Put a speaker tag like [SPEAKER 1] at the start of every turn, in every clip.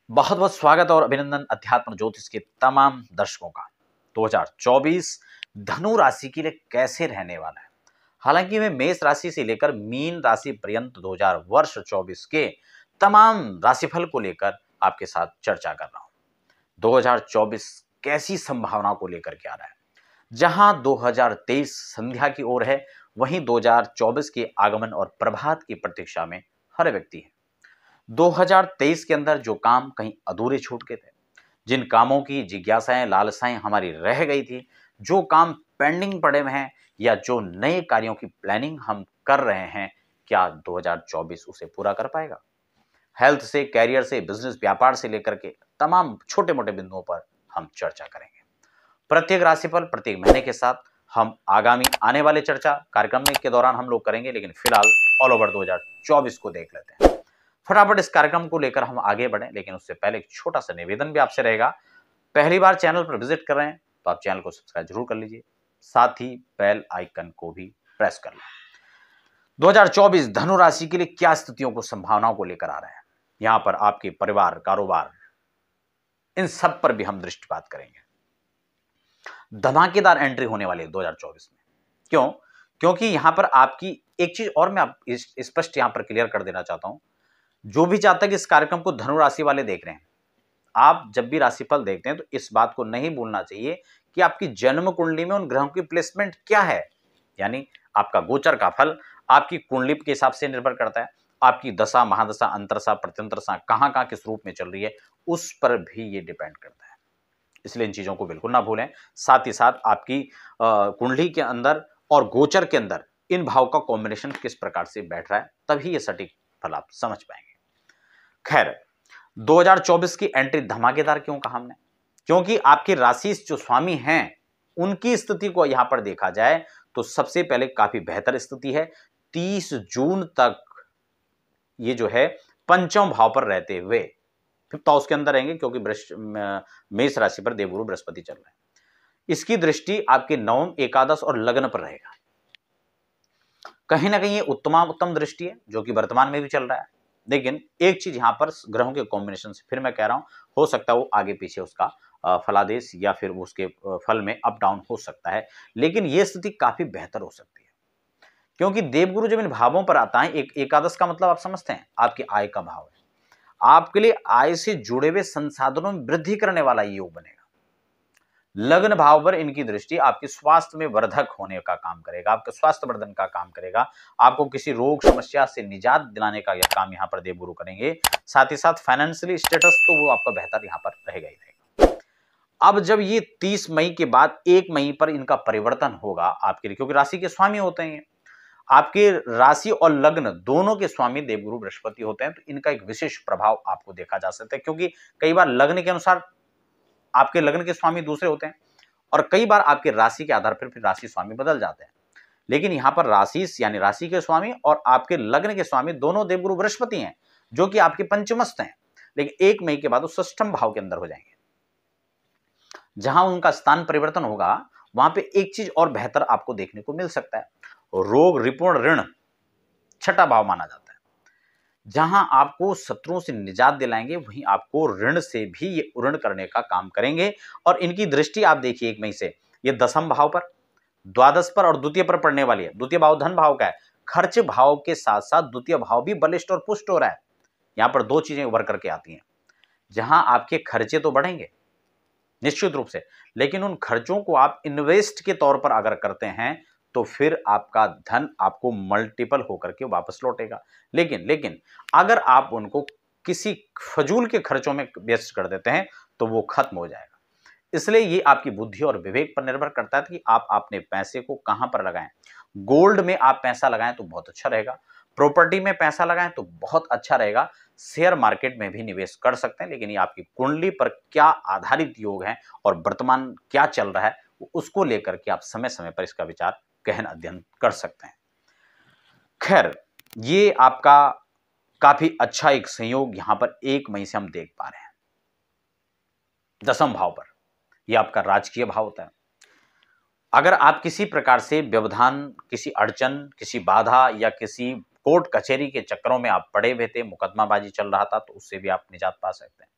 [SPEAKER 1] बहुत बहुत स्वागत और अभिनंदन अध्यात्म ज्योतिष के तमाम दर्शकों का। 2024 धनु राशि के लिए कैसे रहने वाला है। हालांकि मैं मेष राशि से लेकर मीन राशि पर्यंत 2024 के तमाम राशिफल को लेकर आपके साथ चर्चा कर रहा हूं। 2024 कैसी संभावनाओं को लेकर के आ रहा है। जहां 2023 संध्या की ओर है, वहीं 2024 के आगमन और प्रभात की प्रतीक्षा में हर व्यक्ति है। 2023 के अंदर जो काम कहीं अधूरे छूट गए थे, जिन कामों की जिज्ञासाएं लालसाएं हमारी रह गई थी, जो काम पेंडिंग पड़े हुए हैं या जो नए कार्यों की प्लानिंग हम कर रहे हैं, क्या 2024 उसे पूरा कर पाएगा। हेल्थ से, कैरियर से, बिजनेस व्यापार से लेकर के तमाम छोटे मोटे बिंदुओं पर हम चर्चा करेंगे। प्रत्येक राशिफल प्रत्येक महीने के साथ हम आगामी आने वाले चर्चा कार्यक्रम में के दौरान हम लोग करेंगे, लेकिन फिलहाल ऑल ओवर 2024 को देख लेते हैं। फटाफट इस कार्यक्रम को लेकर हम आगे बढ़ें, लेकिन उससे पहले एक छोटा सा निवेदन भी आपसे रहेगा। पहली बार चैनल पर विजिट कर रहे हैं तो आप चैनल को सब्सक्राइब जरूर कर लीजिए, साथ ही बेल आइकन को भी प्रेस कर लें। 2024 धनु राशि के लिए क्या स्थितियों को, संभावनाओं को लेकर आ रहे हैं, यहां पर आपके परिवार, कारोबार, इन सब पर भी हम दृष्टिपात करेंगे। धमाकेदार एंट्री होने वाली है 2024 में। क्यों? क्योंकि यहां पर आपकी एक चीज और मैं आप स्पष्ट यहां पर क्लियर कर देना चाहता हूं। जो भी चाहता है कि इस कार्यक्रम को धनु राशि वाले देख रहे हैं, आप जब भी राशिफल देखते हैं तो इस बात को नहीं भूलना चाहिए कि आपकी जन्म कुंडली में उन ग्रहों की प्लेसमेंट क्या है। यानी आपका गोचर का फल आपकी कुंडली के हिसाब से निर्भर करता है। आपकी दशा, महादशा, अंतरदशा, प्रत्यंतरदशा कहां कहां किस रूप में चल रही है, उस पर भी ये डिपेंड करता है। इसलिए इन चीजों को बिल्कुल ना भूलें। साथ ही साथ आपकी कुंडली के अंदर और गोचर के अंदर इन भाव का कॉम्बिनेशन किस प्रकार से बैठ रहा है, तभी ये सटीक फल आप समझ पाएंगे। खैर, 2024 की एंट्री धमाकेदार क्यों कहा हमने? क्योंकि आपके राशि जो स्वामी हैं, उनकी स्थिति को यहां पर देखा जाए तो सबसे पहले काफी बेहतर स्थिति है। 30 जून तक ये जो है पंचम भाव पर रहते हुए फिर तो उसके अंदर रहेंगे, क्योंकि मेष राशि पर देवगुरु बृहस्पति चल रहे हैं। इसकी दृष्टि आपके नवम, एकादश और लग्न पर रहेगा। कहीं ना कहीं ये उत्तम दृष्टि है, जो कि वर्तमान में भी चल रहा है। लेकिन एक चीज यहां पर ग्रहों के कॉम्बिनेशन से फिर मैं कह रहा हूं, हो सकता है वो आगे पीछे उसका फलादेश या फिर उसके फल में अप डाउन हो सकता है, लेकिन ये स्थिति काफी बेहतर हो सकती है। क्योंकि देवगुरु जब इन भावों पर आता है, एक एकादश का मतलब आप समझते हैं, आपकी आय का भाव है। आपके लिए आय से जुड़े हुए संसाधनों में वृद्धि करने वाला योग बनेगा। लग्न भाव पर इनकी दृष्टि आपके स्वास्थ्य में वर्धक होने का काम करेगा, आपके स्वास्थ्य वर्धन का काम करेगा, आपको किसी रोग समस्या से निजात दिलाने का यह काम यहां पर देवगुरु करेंगे। साथ ही साथ फाइनेंशियली स्टेटस तो वो आपका बेहतर यहां पर रहेगा ही रहेगा। अब जब ये 30 मई के बाद 1 मई पर इनका परिवर्तन होगा आपके लिए, क्योंकि राशि के स्वामी होते हैं, आपके राशि और लग्न दोनों के स्वामी देवगुरु बृहस्पति होते हैं, तो इनका एक विशेष प्रभाव आपको देखा जा सकता है। क्योंकि कई बार लग्न के अनुसार आपके लग्न के स्वामी दूसरे होते हैं और कई बार आपके राशि के आधार पर फिर राशि स्वामी बदल जाते हैं। लेकिन यहां पर राशि यानी राशि के स्वामी और आपके लग्न के स्वामी दोनों देवगुरु बृहस्पति हैं, जो कि आपके पंचमस्थ हैं। लेकिन 1 मई के बाद वो षष्ठम भाव के अंदर हो जाएंगे। जहां उनका स्थान परिवर्तन होगा, वहां पे एक चीज और बेहतर आपको देखने को मिल सकता है। रोग, रिपुण, ऋण छठा भाव माना जाता है। जहां आपको शत्रुओं से निजात दिलाएंगे, वहीं आपको ऋण से भी ये ऋण करने का काम करेंगे। और इनकी दृष्टि आप देखिए 1 मई से ये दशम भाव पर, द्वादश पर और द्वितीय पर पड़ने वाली है। द्वितीय भाव धन भाव का है। खर्च भाव के साथ साथ द्वितीय भाव भी बलिष्ठ और पुष्ट हो रहा है। यहां पर दो चीजें उभर करके आती हैं। जहां आपके खर्चे तो बढ़ेंगे निश्चित रूप से, लेकिन उन खर्चों को आप इन्वेस्ट के तौर पर अगर करते हैं तो फिर आपका धन आपको मल्टीपल होकर के वापस लौटेगा। लेकिन अगर आप उनको किसी फजूल के खर्चों में व्यस्त कर देते हैं तो वो खत्म हो जाएगा। इसलिए ये आपकी बुद्धि और विवेक पर निर्भर करता है कि आप अपने पैसे को कहां पर लगाएं। गोल्ड में आप पैसा लगाएं तो बहुत अच्छा रहेगा, प्रॉपर्टी में पैसा लगाएं तो बहुत अच्छा रहेगा, शेयर मार्केट में भी निवेश कर सकते हैं। लेकिन ये आपकी कुंडली पर क्या आधारित योग है और वर्तमान क्या चल रहा है, उसको लेकर के आप समय समय पर इसका विचार गहन अध्ययन कर सकते हैं। खैर, ये आपका काफी अच्छा एक संयोग यहां पर 1 मई से हम देख पा रहे हैं। दशम भाव पर यह आपका राजकीय भाव होता है। अगर आप किसी प्रकार से व्यवधान, किसी अड़चन, किसी बाधा या किसी कोर्ट कचहरी के चक्करों में आप पड़े हुए थे, मुकदमाबाजी चल रहा था, तो उससे भी आप निजात पा सकते हैं।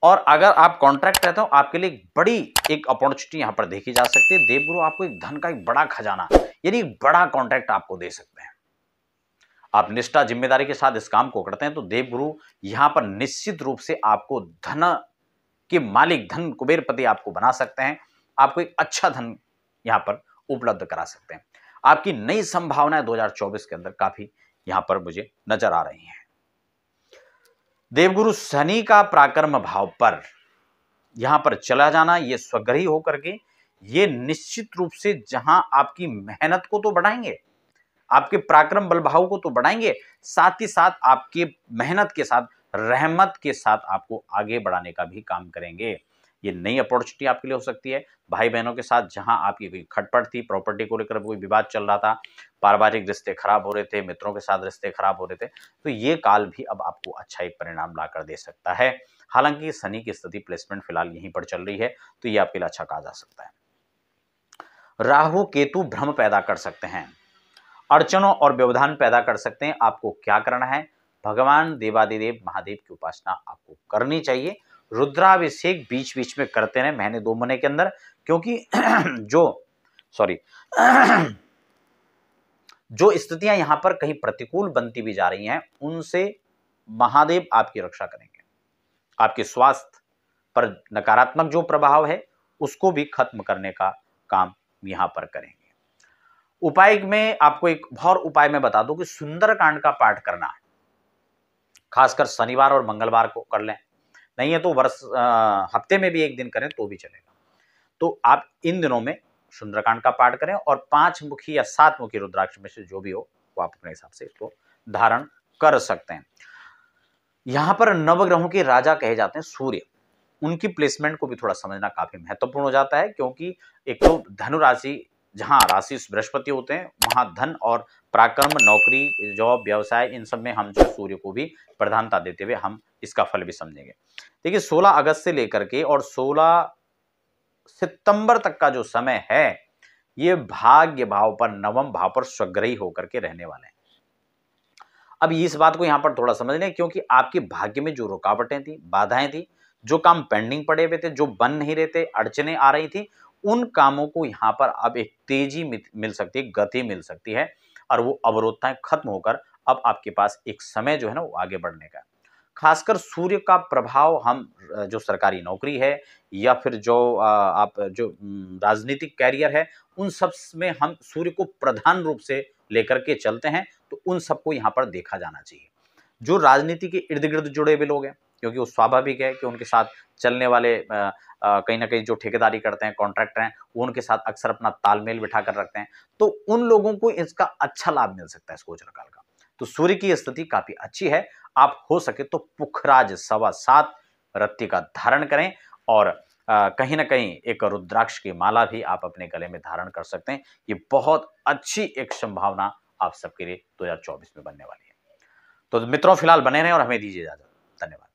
[SPEAKER 1] और अगर आप कॉन्ट्रैक्ट रहते हो, आपके लिए बड़ी एक अपॉर्चुनिटी यहां पर देखी जा सकती है। देवगुरु आपको एक धन का एक बड़ा खजाना, यानी बड़ा कॉन्ट्रैक्ट आपको दे सकते हैं। आप निष्ठा जिम्मेदारी के साथ इस काम को करते हैं तो देवगुरु यहां पर निश्चित रूप से आपको धन के मालिक, धन कुबेरपति आपको बना सकते हैं। आपको एक अच्छा धन यहां पर उपलब्ध करा सकते हैं। आपकी नई संभावनाएं 2024 के अंदर काफी यहां पर मुझे नजर आ रही हैं। देवगुरु शनि का पराक्रम भाव पर यहां पर चला जाना, ये स्वग्रही होकर के ये निश्चित रूप से जहां आपकी मेहनत को तो बढ़ाएंगे, आपके पराक्रम बल भाव को तो बढ़ाएंगे, साथ ही साथ आपके मेहनत के साथ, रहमत के साथ आपको आगे बढ़ाने का भी काम करेंगे। ये नई अपॉर्चुनिटी आपके लिए हो सकती है। भाई बहनों के साथ जहां आपकी कोई खटपट थी, प्रॉपर्टी को लेकर कोई विवाद चल रहा था, पारिवारिक रिश्ते खराब हो रहे थे, मित्रों के साथ रिश्ते खराब हो रहे थे, तो ये काल भी अब आपको अच्छा एक परिणाम लाकर दे सकता है। हालांकि शनि की स्थिति प्लेसमेंट फिलहाल यहीं पर चल रही है, तो ये आपके लिए अच्छा कहा जा सकता है। राहु केतु भ्रम पैदा कर सकते हैं, अड़चनों और व्यवधान पैदा कर सकते हैं। आपको क्या करना है? भगवान देवादिदेव महादेव की उपासना आपको करनी चाहिए। रुद्राभिषेक बीच बीच में करते रहे महीने 2 महीने के अंदर, क्योंकि जो स्थितियां यहां पर कहीं प्रतिकूल बनती भी जा रही हैं, उनसे महादेव आपकी रक्षा करेंगे। आपके स्वास्थ्य पर नकारात्मक जो प्रभाव है उसको भी खत्म करने का काम यहां पर करेंगे। उपाय में आपको एक और उपाय मैं बता दूं कि सुंदरकांड का पाठ करना है, खासकर शनिवार और मंगलवार को कर लें, नहीं है तो हफ्ते में भी एक दिन करें तो भी चलेगा। तो आप इन दिनों में सुंदरकांड का पाठ करें और 5 मुखी या 7 मुखी रुद्राक्ष में से जो भी हो वो आप अपने हिसाब से इसको धारण कर सकते हैं। यहां पर नवग्रहों के राजा कहे जाते हैं सूर्य, उनकी प्लेसमेंट को भी थोड़ा समझना काफी महत्वपूर्ण हो जाता है, क्योंकि एक तो धनु राशि जहां राशि बृहस्पति होते हैं, वहां धन और पराक्रम, नौकरी, जॉब, व्यवसाय, इन सब में हम जो सूर्य को भी प्रधानता देते हुए हम इसका फल भी समझेंगे। देखिए 16 अगस्त से लेकर के और 16 सितंबर तक का जो समय है, ये भाग्य भाव पर, नवम भाव पर स्वग्रही होकर के रहने वाले हैं। अब इस बात को यहां पर थोड़ा समझ लें, क्योंकि आपके भाग्य में जो रुकावटें थी, बाधाएं थी, जो काम पेंडिंग पड़े हुए थे, जो बन नहीं रहे थे, अड़चने आ रही थी, उन कामों को यहां पर अब एक तेजी मिल सकती है, गति मिल सकती है, और वो अवरोधताएं खत्म होकर अब आपके पास एक समय जो है ना वो आगे बढ़ने का। खासकर सूर्य का प्रभाव हम जो सरकारी नौकरी है या फिर जो आप जो राजनीतिक कैरियर है, उन सब में हम सूर्य को प्रधान रूप से लेकर के चलते हैं, तो उन सबको यहाँ पर देखा जाना चाहिए। जो राजनीति के इर्द गिर्द जुड़े हुए लोग हैं, क्योंकि वो स्वाभाविक है कि उनके साथ चलने वाले कहीं ना कहीं जो ठेकेदारी करते हैं, कॉन्ट्रैक्टर हैं, वो उनके साथ अक्सर अपना तालमेल बिठा कर रखते हैं, तो उन लोगों को इसका अच्छा लाभ मिल सकता है, गोचर काल का। तो सूर्य की स्थिति काफी अच्छी है। आप हो सके तो पुखराज 7.25 रत्ती का धारण करें, और कहीं ना कहीं एक रुद्राक्ष की माला भी आप अपने गले में धारण कर सकते हैं। ये बहुत अच्छी एक संभावना आप सबके लिए 2024 में बनने वाली है। तो मित्रों फिलहाल बने रहें और हमें दीजिए इजाजत। धन्यवाद।